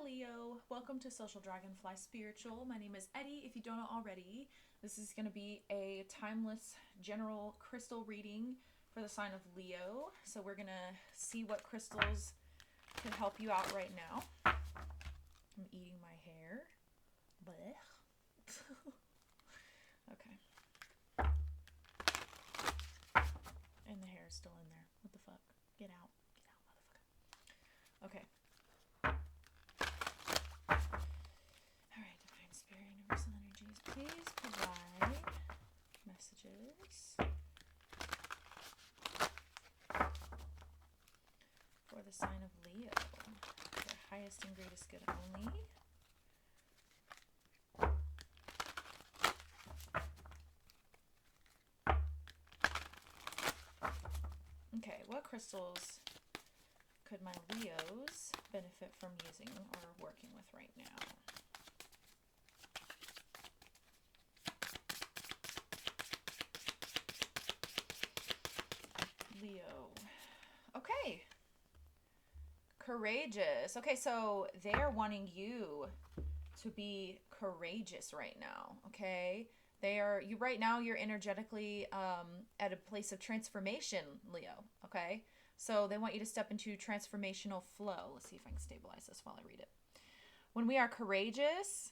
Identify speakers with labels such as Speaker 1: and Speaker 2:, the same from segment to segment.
Speaker 1: Leo, welcome to Social Dragonfly Spiritual. My name is Eddie, if you don't know already. This is going to be a timeless general crystal reading for the sign of Leo. So we're going to see what crystals can help you out right now. I'm eating my hair. Blech. Okay. And the hair is still in there. What the fuck? Get out. Get out, motherfucker. Okay. Alright, Divine Spirit, Universal Energies, please provide messages for the sign of Leo. Their highest and greatest good only. Okay, what crystals could my Leos benefit from using or working with right now? Leo. Okay. Courageous. Okay, so they're wanting you to be courageous right now, okay? You right now, you're energetically at a place of transformation, Leo, okay? So they want you to step into transformational flow. Let's see if I can stabilize this while I read it. When we are courageous,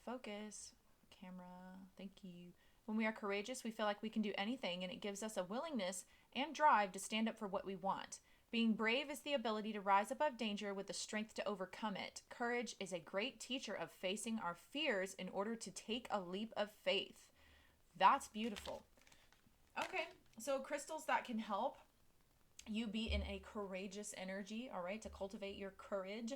Speaker 1: focus, camera, thank you. When we are courageous, we feel like we can do anything, and it gives us a willingness and drive to stand up for what we want. Being brave is the ability to rise above danger with the strength to overcome it. Courage is a great teacher of facing our fears in order to take a leap of faith. That's beautiful. Okay, so crystals that can help you be in a courageous energy, all right, to cultivate your courage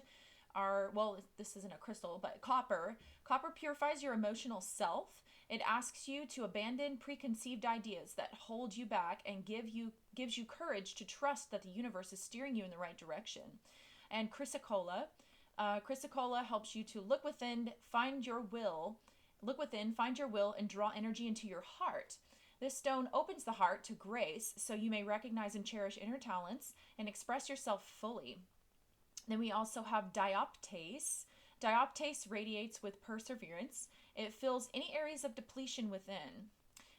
Speaker 1: are, well, this isn't a crystal, but copper. Copper purifies your emotional self. It asks you to abandon preconceived ideas that hold you back and gives you courage to trust that the universe is steering you in the right direction. And chrysocolla helps you to look within, find your will, and draw energy into your heart. This stone opens the heart to grace, so you may recognize and cherish inner talents and express yourself fully. Then we also have dioptase. Dioptase radiates with perseverance. It fills any areas of depletion within.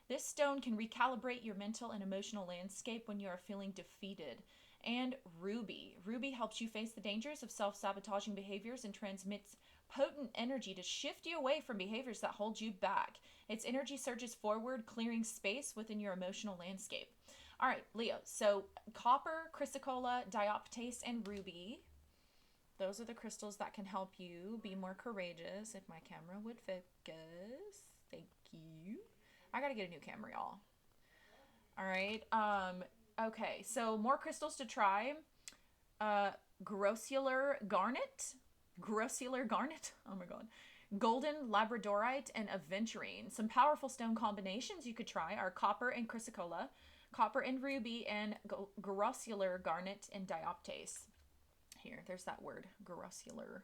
Speaker 1: This stone can recalibrate your mental and emotional landscape when you are feeling defeated. And ruby. Ruby helps you face the dangers of self-sabotaging behaviors and transmits potent energy to shift you away from behaviors that hold you back. Its energy surges forward, clearing space within your emotional landscape. All right, Leo. So copper, chrysocolla, dioptase, and ruby. Those are the crystals that can help you be more courageous. If my camera would focus. Thank you. I gotta get a new camera, y'all. All right. Okay, so more crystals to try. Grossular garnet. Oh my god. Golden labradorite and aventurine. Some powerful stone combinations you could try are copper and chrysocolla, copper and ruby, and grossular garnet and dioptase. Here, there's that word, grossular.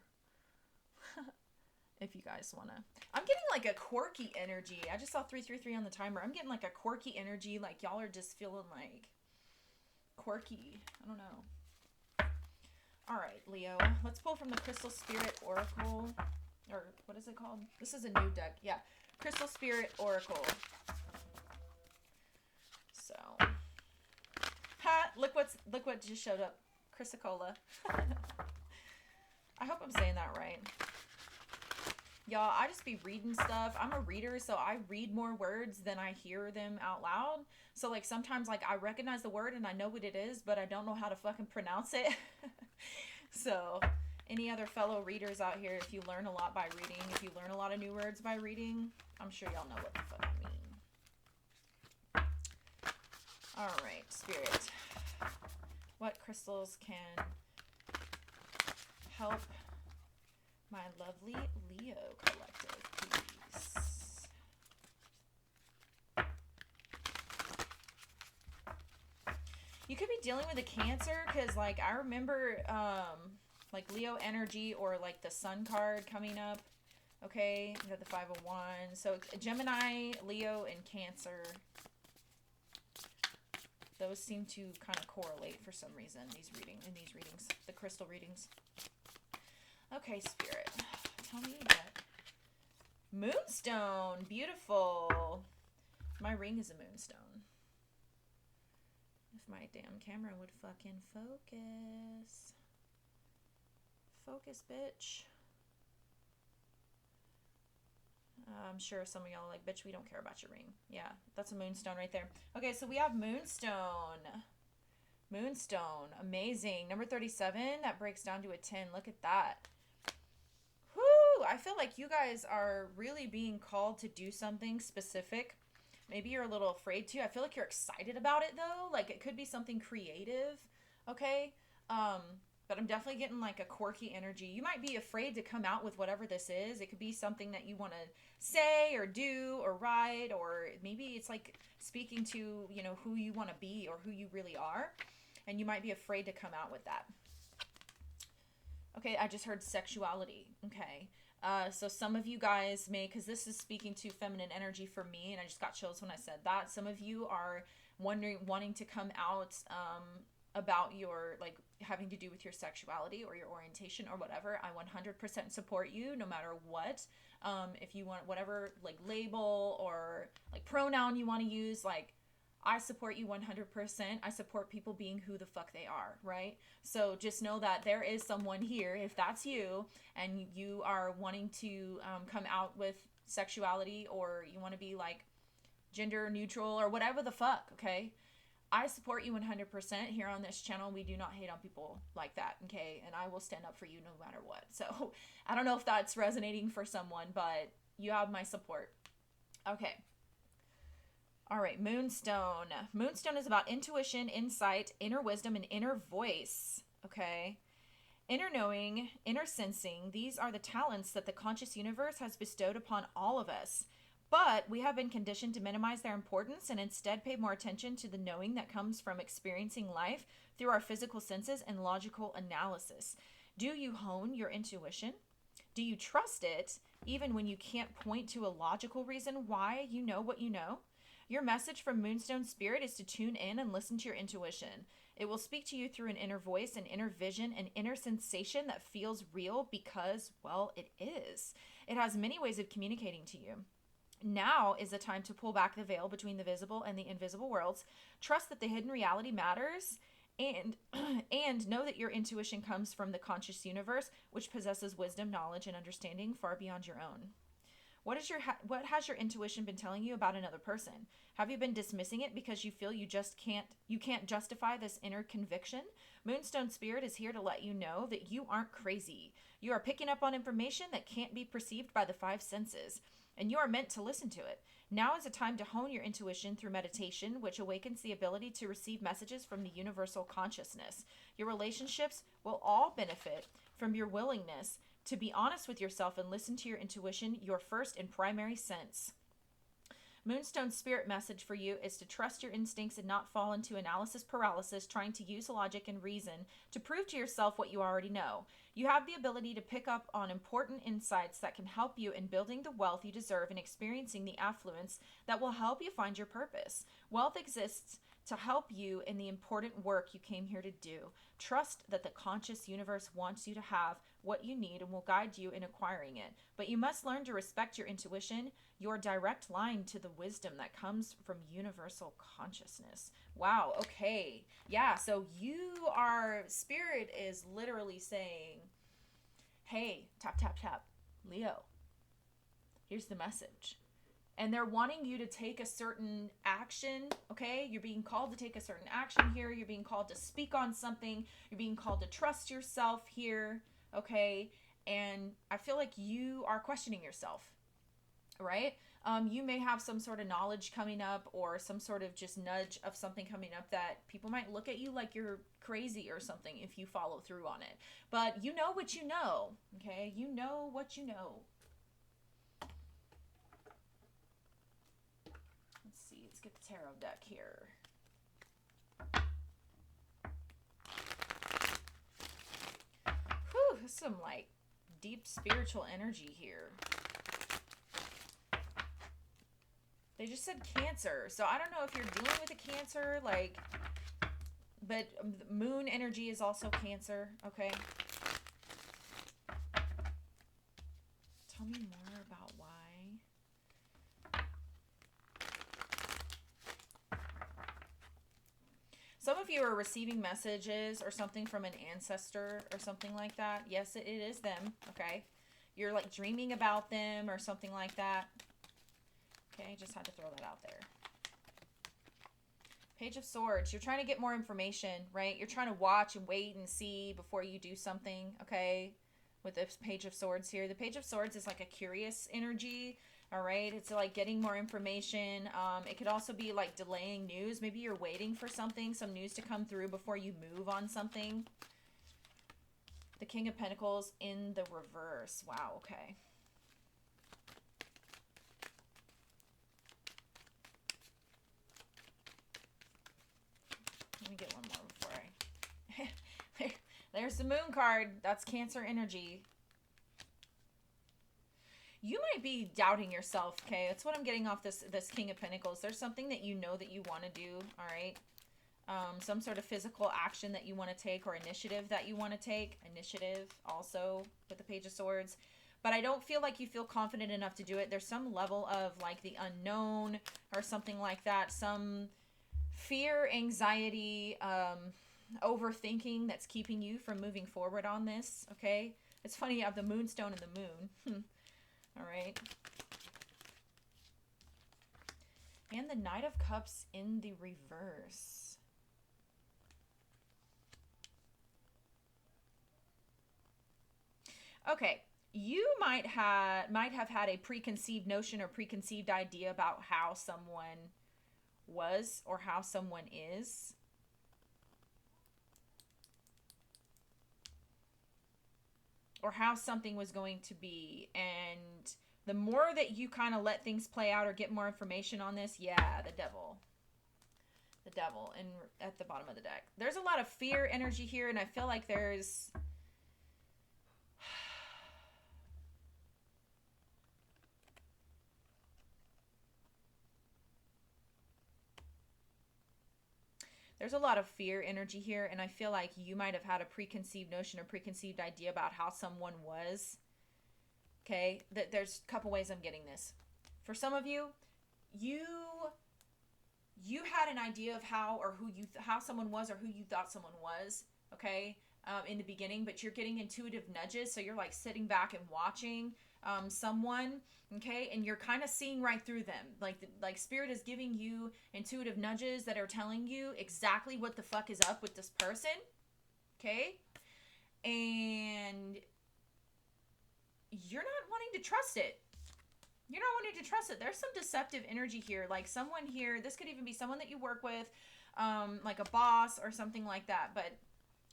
Speaker 1: If you guys want to. I'm getting like a quirky energy. I just saw 333 on the timer. I'm getting like a quirky energy. Like y'all are just feeling like quirky. I don't know. All right, Leo. Let's pull from the Crystal Spirit Oracle. Or what is it called? This is a new deck. Yeah. Crystal Spirit Oracle. So. Ha! Look what just showed up. Chrysocolla. I hope I'm saying that right. Y'all, I just be reading stuff. I'm a reader, so I read more words than I hear them out loud. So, like, sometimes, like, I recognize the word and I know what it is, but I don't know how to fucking pronounce it. So, any other fellow readers out here, if you learn a lot by reading, if you learn a lot of new words by reading, I'm sure y'all know what the fuck I mean. Alright, Spirit. What crystals can help my lovely Leo collective, please? You could be dealing with a Cancer, because, like, I remember, like, Leo energy or, like, the Sun card coming up. Okay, you got the 5 of Wands. So, Gemini, Leo, and Cancer. Those seem to kind of correlate for some reason, these readings, the crystal readings. Okay, Spirit. Tell me what. Moonstone. Beautiful. My ring is a moonstone. If my damn camera would fucking focus. Focus, bitch. I'm sure some of y'all are like, bitch, we don't care about your ring. Yeah, that's a moonstone right there. Okay, so we have moonstone. Moonstone. Amazing. Number 37, that breaks down to a 10. Look at that. Whoo! I feel like you guys are really being called to do something specific. Maybe you're a little afraid to. I feel like you're excited about it, though. Like, it could be something creative, okay? But I'm definitely getting, like, a quirky energy. You might be afraid to come out with whatever this is. It could be something that you want to say or do or write, or maybe it's, like, speaking to, you know, who you want to be or who you really are. And you might be afraid to come out with that. Okay, I just heard sexuality. Okay. So some of you guys may, because this is speaking to feminine energy for me, and I just got chills when I said that. Some of you are wanting to come out about your, like, having to do with your sexuality or your orientation or whatever. I 100% support you no matter what. If you want whatever, like, label or, like, pronoun you want to use, like, I support you 100%. I support people being who the fuck they are, right? So just know that there is someone here, if that's you, and you are wanting to come out with sexuality, or you want to be, like, gender neutral or whatever the fuck, okay? I support you 100%. Here on this channel, we do not hate on people like that, okay? And I will stand up for you no matter what. So I don't know if that's resonating for someone, but you have my support. Okay. All right, Moonstone. Moonstone is about intuition, insight, inner wisdom, and inner voice, okay? Inner knowing, inner sensing, these are the talents that the conscious universe has bestowed upon all of us. But we have been conditioned to minimize their importance and instead pay more attention to the knowing that comes from experiencing life through our physical senses and logical analysis. Do you hone your intuition? Do you trust it even when you can't point to a logical reason why you know what you know? Your message from Moonstone Spirit is to tune in and listen to your intuition. It will speak to you through an inner voice, an inner vision, an inner sensation that feels real because, well, it is. It has many ways of communicating to you. Now is the time to pull back the veil between the visible and the invisible worlds. Trust that the hidden reality matters, and know that your intuition comes from the conscious universe, which possesses wisdom, knowledge, and understanding far beyond your own. What has your intuition been telling you about another person? Have you been dismissing it because you feel you can't justify this inner conviction? Moonstone Spirit is here to let you know that you aren't crazy. You are picking up on information that can't be perceived by the five senses, and you are meant to listen to it. Now is a time to hone your intuition through meditation, which awakens the ability to receive messages from the universal consciousness. Your relationships will all benefit from your willingness to be honest with yourself and listen to your intuition, your first and primary sense. Moonstone Spirit message for you is to trust your instincts and not fall into analysis paralysis, trying to use logic and reason to prove to yourself what you already know. You have the ability to pick up on important insights that can help you in building the wealth you deserve and experiencing the affluence that will help you find your purpose. Wealth exists to help you in the important work you came here to do. Trust that the conscious universe wants you to have what you need and will guide you in acquiring it. But you must learn to respect your intuition, your direct line to the wisdom that comes from universal consciousness. Wow, okay. Yeah, so Spirit is literally saying, hey, tap, tap, tap, Leo, here's the message. And they're wanting you to take a certain action, okay? You're being called to take a certain action here. You're being called to speak on something. You're being called to trust yourself here, okay? And I feel like you are questioning yourself, right? You may have some sort of knowledge coming up or some sort of just nudge of something coming up that people might look at you like you're crazy or something if you follow through on it. But you know what you know, okay? You know what you know. Let's get the tarot deck here. Whew, there's some like deep spiritual energy here. They just said Cancer. So I don't know if you're dealing with a Cancer, like, but moon energy is also Cancer, okay? Tell me more about why. Some of you are receiving messages or something from an ancestor or something like that. Yes, it is them, okay? You're like dreaming about them or something like that. Okay, just had to throw that out there. Page of Swords. You're trying to get more information, right? You're trying to watch and wait and see before you do something, okay? With this Page of Swords here. The Page of Swords is like a curious energy, all right? It's like getting more information. It could also be like delaying news. Maybe you're waiting for something, some news to come through before you move on something. The King of Pentacles in the reverse. Wow, okay. Let me get one more before I... There's the Moon card. That's Cancer energy. You might be doubting yourself, okay? That's what I'm getting off this King of Pentacles. There's something that you know that you want to do, all right? Some sort of physical action that you want to take or initiative that you want to take. Initiative also with the Page of Swords. But I don't feel like you feel confident enough to do it. There's some level of like the unknown or something like that. Some fear, anxiety, overthinking that's keeping you from moving forward on this, okay? It's funny you have the Moonstone and the Moon. All right. And the Knight of Cups in the reverse. Okay, you might have had a preconceived notion or preconceived idea about how someone was or how someone is. Or how something was going to be. And the more that you kind of let things play out or get more information on this, yeah, the Devil. The Devil in at the bottom of the deck. There's a lot of fear energy here, and I feel like there's... There's a lot of fear energy here, and I feel like you might have had a preconceived notion or preconceived idea about how someone was. Okay? There's a couple ways I'm getting this. For some of you, you had an idea of how or how someone was or who you thought someone was, okay, in the beginning, but you're getting intuitive nudges, so you're like sitting back and watching someone, okay, and you're kind of seeing right through them. Like Spirit is giving you intuitive nudges that are telling you exactly what the fuck is up with this person, okay, and you're not wanting to trust it. You're not wanting to trust it. There's some deceptive energy here. Like someone here, this could even be someone that you work with, like a boss or something like that. But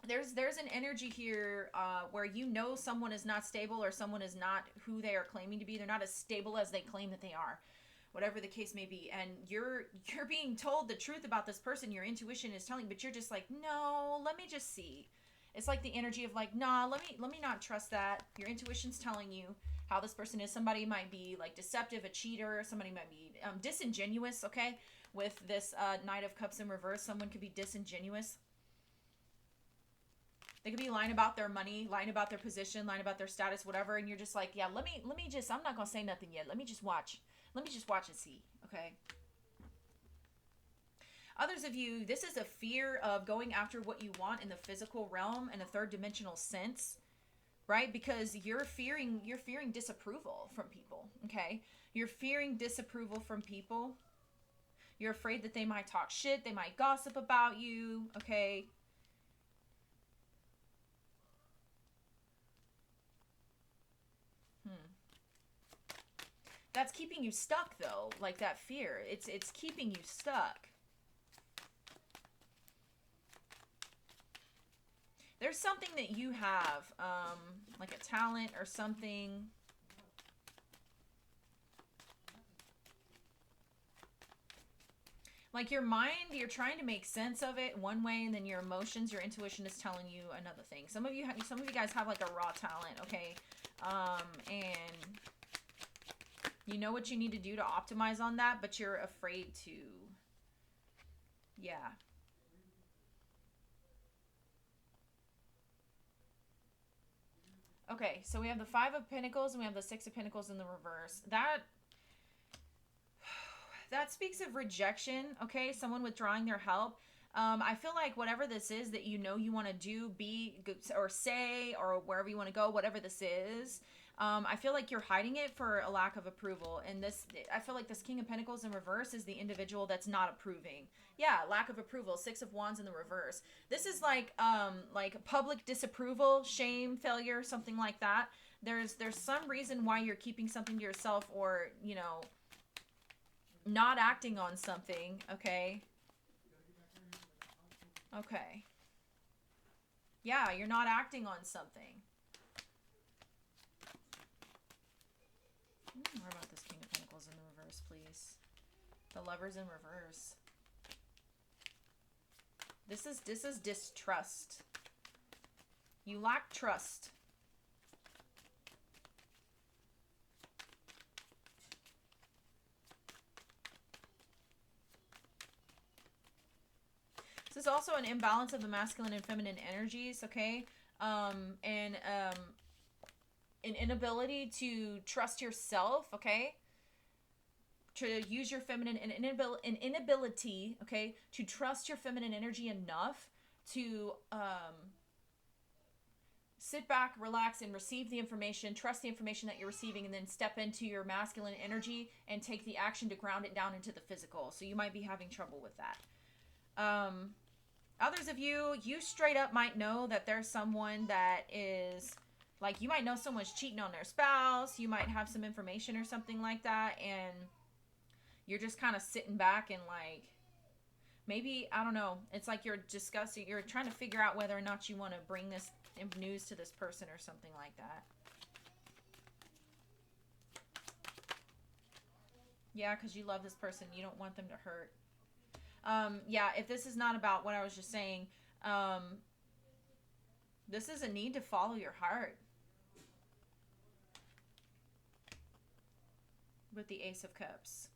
Speaker 1: there's an energy here where you know someone is not stable or someone is not who they are claiming to be. They're not as stable as they claim that they are, whatever the case may be. And you're being told the truth about this person. Your intuition is telling, but you're just like, no, let me just see. It's like the energy of like, nah, let me not trust that. Your intuition's telling you how this person is. Somebody might be like deceptive, a cheater. Somebody might be disingenuous, okay? With this Knight of Cups in reverse, someone could be disingenuous. They could be lying about their money, lying about their position, lying about their status, whatever. And you're just like, yeah, let me just, I'm not going to say nothing yet. Let me just watch. Let me just watch and see, okay? Others of you, this is a fear of going after what you want in the physical realm in a third dimensional sense, right? Because you're fearing disapproval from people, okay? You're fearing disapproval from people. You're afraid that they might talk shit, they might gossip about you, okay? That's keeping you stuck though, like that fear. It's keeping you stuck. There's something that you have, like a talent or something. Like your mind, you're trying to make sense of it one way, and then your emotions, your intuition is telling you another thing. Some of you guys have like a raw talent, okay? And you know what you need to do to optimize on that, but you're afraid to. Yeah. Okay, so we have the Five of Pentacles and we have the Six of Pentacles in the reverse. That speaks of rejection, okay? Someone withdrawing their help. I feel like whatever this is that you know you want to do, be, or say, or wherever you want to go, whatever this is, I feel like you're hiding it for a lack of approval. And this, I feel like this King of Pentacles in reverse is the individual that's not approving. Yeah, lack of approval. Six of Wands in the reverse. This is like public disapproval, shame, failure, something like that. There's some reason why you're keeping something to yourself, or, you know, not acting on something, okay? Okay. Yeah, you're not acting on something. More about this King of Pentacles in the reverse, please. The Lovers in reverse. This is distrust. You lack trust. This is also an imbalance of the masculine and feminine energies, okay? And an inability to trust yourself, okay? To use your feminine, an inability, okay, to trust your feminine energy enough to sit back, relax, and receive the information, trust the information that you're receiving, and then step into your masculine energy and take the action to ground it down into the physical. So you might be having trouble with that. Others of you straight up might know that there's someone that is, like, you might know someone's cheating on their spouse. You might have some information or something like that, and you're just kind of sitting back and, like, maybe, I don't know, it's like you're discussing, you're trying to figure out whether or not you want to bring this news to this person or something like that. Yeah, because you love this person. You don't want them to hurt. Yeah, if this is not about what I was just saying, this is a need to follow your heart. With the Ace of Cups.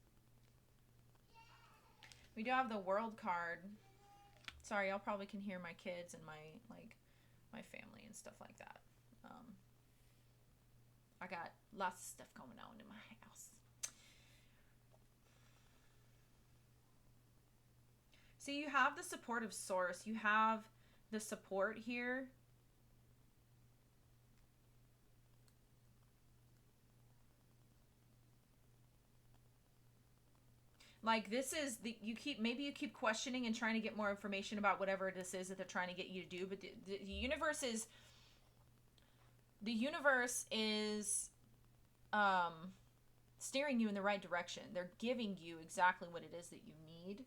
Speaker 1: We do have the World card. Sorry, y'all probably can hear my kids and my family and stuff like that. I got lots of stuff going on in my house. So you have the supportive source. You have the support here. Like, this is the, maybe you keep questioning and trying to get more information about whatever this is that they're trying to get you to do, but the universe is steering you in the right direction. They're giving you exactly what it is that you need.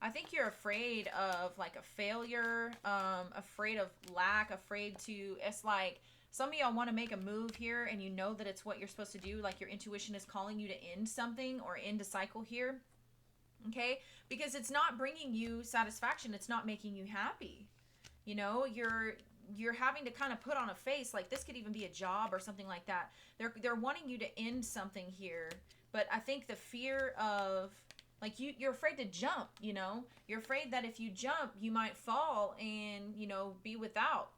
Speaker 1: I think you're afraid of, like, a failure, afraid of lack, afraid to, it's like, some of y'all want to make a move here and you know that it's what you're supposed to do, like your intuition is calling you to end something or end a cycle here, okay? Because it's not bringing you satisfaction, it's not making you happy. You know, you're having to kind of put on a face, like this could even be a job or something like that. They're wanting you to end something here, but I think the fear of, like, you're afraid to jump, you know? You're afraid that if you jump, you might fall and, you know, be without.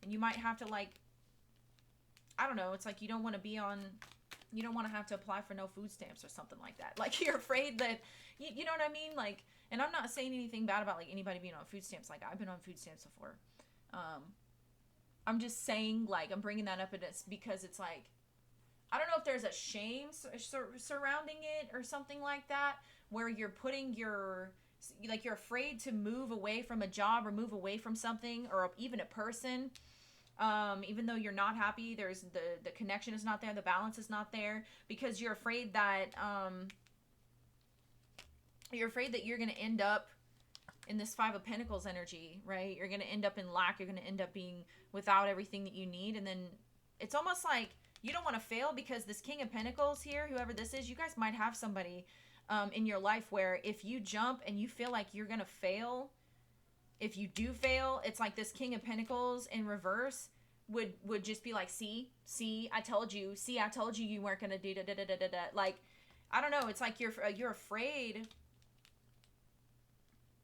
Speaker 1: And you might have to, like, I don't know, it's like you don't want to be on, you don't want to have to apply for no food stamps or something like that. Like, you're afraid that, you know what I mean? Like, and I'm not saying anything bad about, like, anybody being on food stamps. Like, I've been on food stamps before. I'm just saying, like, I'm bringing that up and it's because it's like, I don't know if there's a shame surrounding it or something like that, where you're putting your, like, you're afraid to move away from a job or move away from something or even a person, even though you're not happy. There's the connection is not there, the balance is not there, because you're afraid that you're going to end up in this Five of Pentacles energy, right? You're going to end up in lack. You're going to end up being without everything that you need, and then it's almost like you don't want to fail, because this King of Pentacles here, whoever this is, you guys might have somebody in your life where if you jump and you feel like you're going to fail, if you do fail, it's like this King of Pentacles in reverse would just be like, see, I told you you weren't going to do da-da-da-da-da-da. Like, I don't know. It's like you're afraid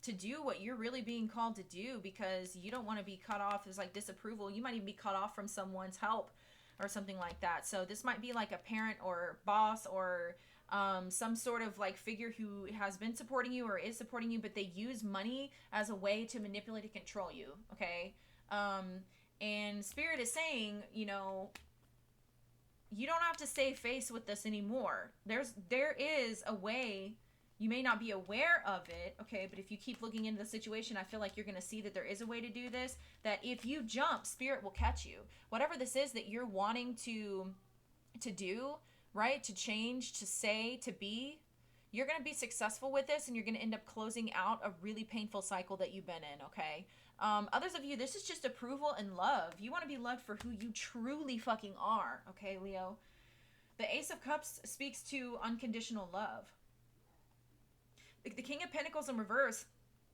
Speaker 1: to do what you're really being called to do, because you don't want to be cut off as like disapproval. You might even be cut off from someone's help or something like that. So this might be like a parent or boss or some sort of like figure who has been supporting you or is supporting you, but they use money as a way to manipulate and control you. Okay. And Spirit is saying, you know, you don't have to save face with this anymore. There is a way. You may not be aware of it, okay, but if you keep looking into the situation, I feel like you're going to see that there is a way to do this, that if you jump, Spirit will catch you. Whatever this is that you're wanting to do, right, to change, to say, to be, you're going to be successful with this, and you're going to end up closing out a really painful cycle that you've been in, okay? Others of you, this is just approval and love. You want to be loved for who you truly fucking are, okay, Leo? The Ace of Cups speaks to unconditional love. The King of Pentacles in reverse,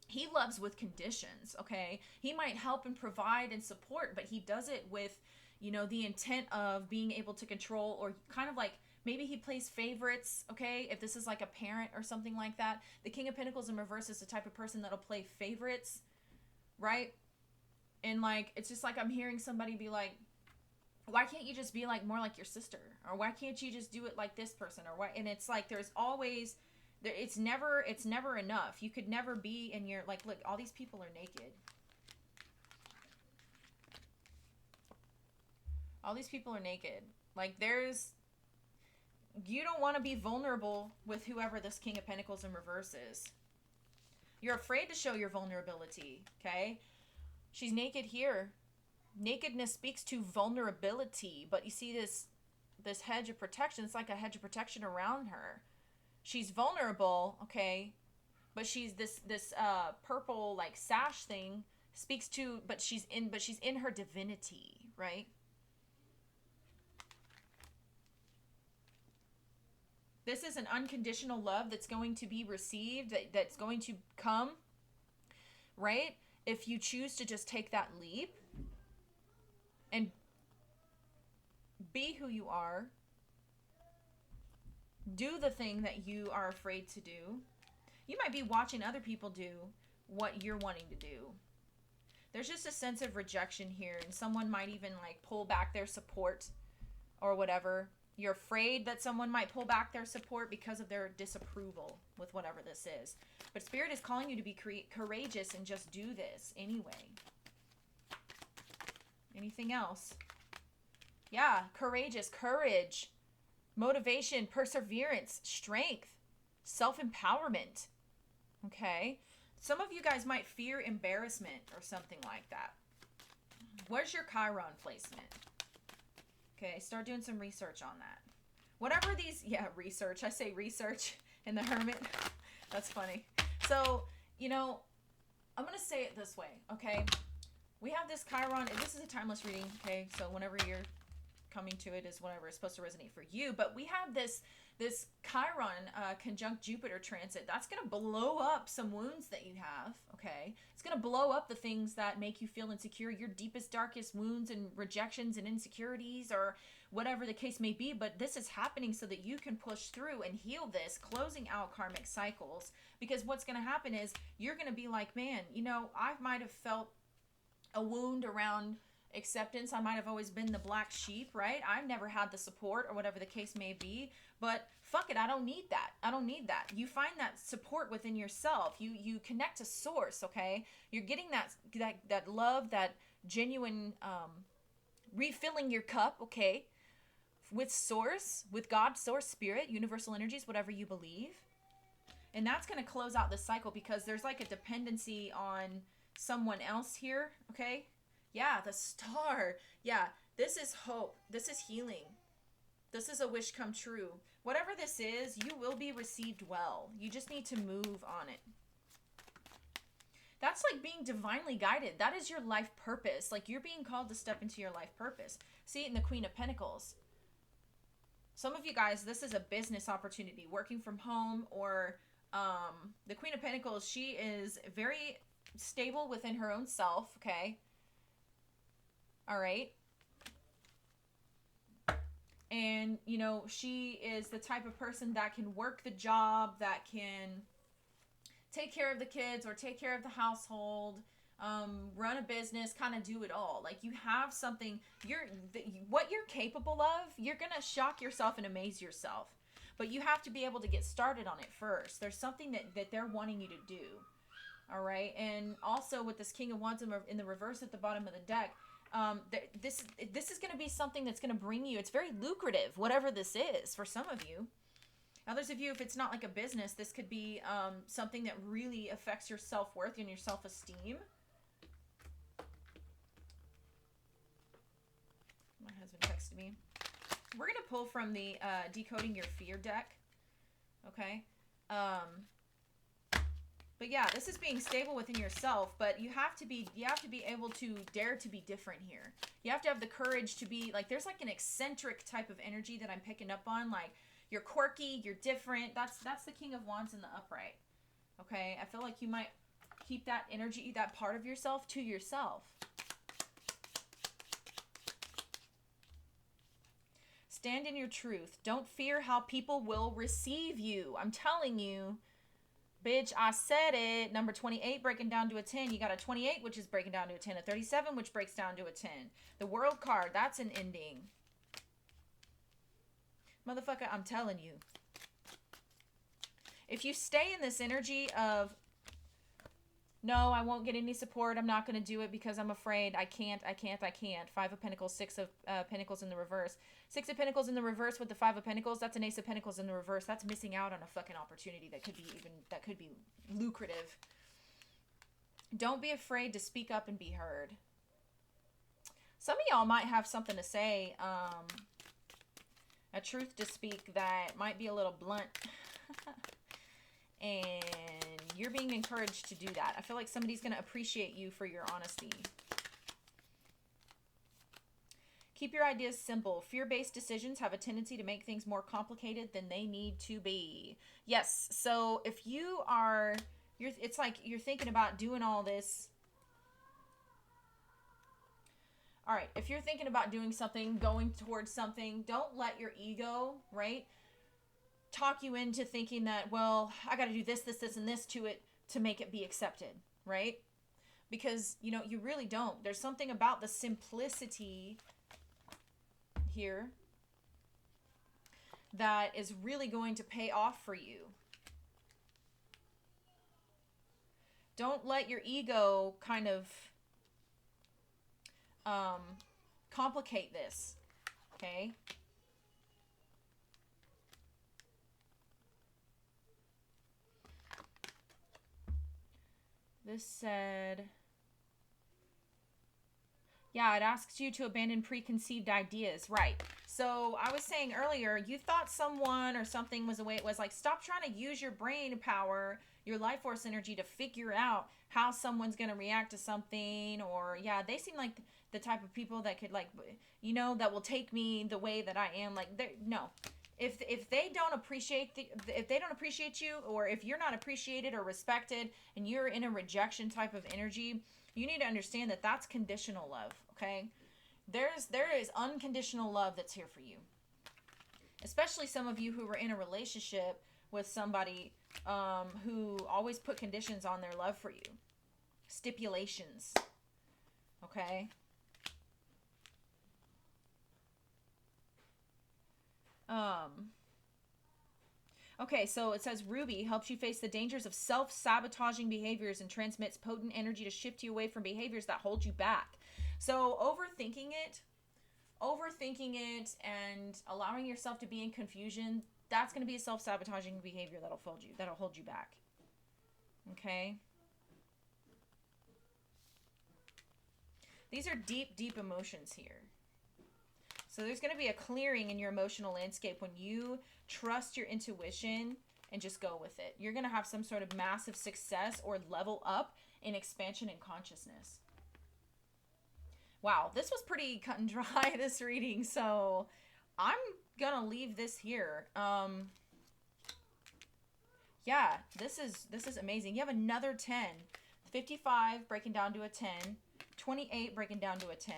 Speaker 1: he loves with conditions, okay? He might help and provide and support, but he does it with, you know, the intent of being able to control, or kind of like maybe he plays favorites, okay? If this is like a parent or something like that. The King of Pentacles in reverse is the type of person that'll play favorites, right? And like, it's just like I'm hearing somebody be like, why can't you just be like more like your sister? Or why can't you just do it like this person? Or why? And it's like there's always... It's never enough. You could never be in your, like, look, all these people are naked. All these people are naked. Like, you don't want to be vulnerable with whoever this King of Pentacles in reverse is. You're afraid to show your vulnerability, okay? She's naked here. Nakedness speaks to vulnerability, but you see this hedge of protection. It's like a hedge of protection around her. She's vulnerable, okay, but she's this purple like sash thing speaks to, but she's in her divinity, right? This is an unconditional love that's going to be received, that's going to come, right? If you choose to just take that leap and be who you are. Do the thing that you are afraid to do. You might be watching other people do what you're wanting to do. There's just a sense of rejection here, and someone might even like pull back their support or whatever. You're afraid that someone might pull back their support because of their disapproval with whatever this is. But Spirit is calling you to be courageous and just do this anyway. Anything else? Yeah, courageous, courage. Motivation, perseverance, strength, self-empowerment, okay? Some of you guys might fear embarrassment or something like that. Where's your Chiron placement? Okay, start doing some research on that. Whatever these, yeah, research. I say research in the Hermit. That's funny. So, you know, I'm going to say it this way, okay? We have this Chiron, and this is a timeless reading, okay? So whenever you're coming to it is whatever is supposed to resonate for you. But we have this Chiron conjunct Jupiter transit. That's going to blow up some wounds that you have, okay? It's going to blow up the things that make you feel insecure, your deepest, darkest wounds and rejections and insecurities or whatever the case may be. But this is happening so that you can push through and heal this, closing out karmic cycles. Because what's going to happen is you're going to be like, man, you know, I might have felt a wound around acceptance. I might have always been the black sheep, right? I've never had the support or whatever the case may be, but fuck it, I don't need that. I don't need that. You find that support within yourself. You connect to source, okay? You're getting that love, that genuine refilling your cup, okay? With source, with God, source, spirit, universal energies, whatever you believe. And that's going to close out the cycle because there's like a dependency on someone else here, okay? Yeah, the star. Yeah, this is hope. This is healing. This is a wish come true. Whatever this is, you will be received well. You just need to move on it. That's like being divinely guided. That is your life purpose. Like you're being called to step into your life purpose. See it in the Queen of Pentacles. Some of you guys, this is a business opportunity. Working from home or the Queen of Pentacles, she is very stable within her own self, okay? All right. And, you know, she is the type of person that can work the job, that can take care of the kids or take care of the household, run a business, kind of do it all. Like you have something, what you're capable of, you're going to shock yourself and amaze yourself. But you have to be able to get started on it first. There's something that they're wanting you to do. All right. And also with this King of Wands in the reverse at the bottom of the deck, this is going to be something that's going to bring you, it's very lucrative, whatever this is for some of you. Others of you, if it's not like a business, this could be something that really affects your self-worth and your self-esteem. My husband texted me. We're going to pull from the Decoding Your Fear deck. Okay. But yeah, this is being stable within yourself, but you have to be able to dare to be different here. You have to have the courage to be like, there's like an eccentric type of energy that I'm picking up on. Like you're quirky, you're different. That's the King of Wands in the upright. Okay. I feel like you might keep that energy, that part of yourself to yourself. Stand in your truth. Don't fear how people will receive you. I'm telling you, bitch, I said it. Number 28 breaking down to a 10. You got a 28, which is breaking down to a 10. A 37, which breaks down to a 10. The World card, that's an ending. Motherfucker, I'm telling you. If you stay in this energy of, no, I won't get any support. I'm not going to do it because I'm afraid. I can't. 5 of Pentacles, 6 of Pentacles in the reverse. 6 of Pentacles in the reverse with the 5 of Pentacles. That's an Ace of Pentacles in the reverse. That's missing out on a fucking opportunity that could be lucrative. Don't be afraid to speak up and be heard. Some of y'all might have something to say, a truth to speak that might be a little blunt. And you're being encouraged to do that. I feel like somebody's going to appreciate you for your honesty. Keep your ideas simple. Fear-based decisions have a tendency to make things more complicated than they need to be. Yes, so if you are, it's like you're thinking about doing all this. All right, if you're thinking about doing something, going towards something, don't let your ego, right, talk you into thinking that, well, I got to do this, and this to it to make it be accepted, right? Because, you know, you really don't. There's something about the simplicity here that is really going to pay off for you. Don't let your ego kind of complicate this, okay? This said, yeah, it asks you to abandon preconceived ideas. Right. So I was saying earlier, you thought someone or something was the way it was. Like, stop trying to use your brain power, your life force energy to figure out how someone's going to react to something. Or, yeah, they seem like the type of people that could, like, you know, that will take me the way that I am. Like, no. If they don't appreciate if they don't appreciate you, or if you're not appreciated or respected and you're in a rejection type of energy, you need to understand that that's conditional love, okay? There is unconditional love that's here for you. Especially some of you who were in a relationship with somebody who always put conditions on their love for you. Stipulations. Okay? Okay, so it says Ruby helps you face the dangers of self-sabotaging behaviors and transmits potent energy to shift you away from behaviors that hold you back. So overthinking it and allowing yourself to be in confusion, that's going to be a self-sabotaging behavior that'll hold you back. Okay? These are deep, deep emotions here. So there's going to be a clearing in your emotional landscape when you trust your intuition and just go with it. You're going to have some sort of massive success or level up in expansion and consciousness. Wow, this was pretty cut and dry, this reading. So I'm going to leave this here. Yeah, this is amazing. You have another 10. 55 breaking down to a 10. 28 breaking down to a 10.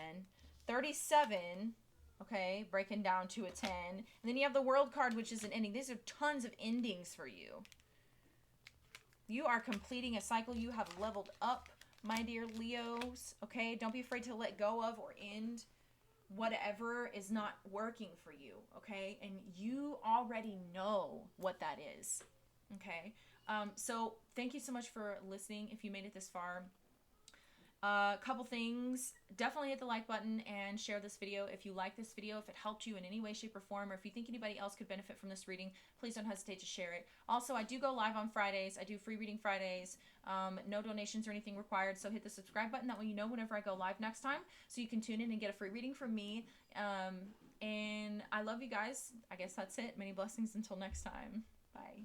Speaker 1: 37... okay, breaking down to a 10. And then you have the World card, which is an ending. These are tons of endings for you. You are completing a cycle. You have leveled up, my dear Leos. Okay, don't be afraid to let go of or end whatever is not working for you. Okay, and you already know what that is. Okay, so thank you so much for listening. If you made it this far, a couple things. Definitely hit the like button and share this video if you like this video, if it helped you in any way, shape, or form, or if you think anybody else could benefit from this reading, please don't hesitate to share it. Also, I do go live on Fridays. I do free reading Fridays. No donations or anything required, so hit the subscribe button. That way you know whenever I go live next time, so you can tune in and get a free reading from me. And I love you guys. I guess that's it. Many blessings until next time. Bye.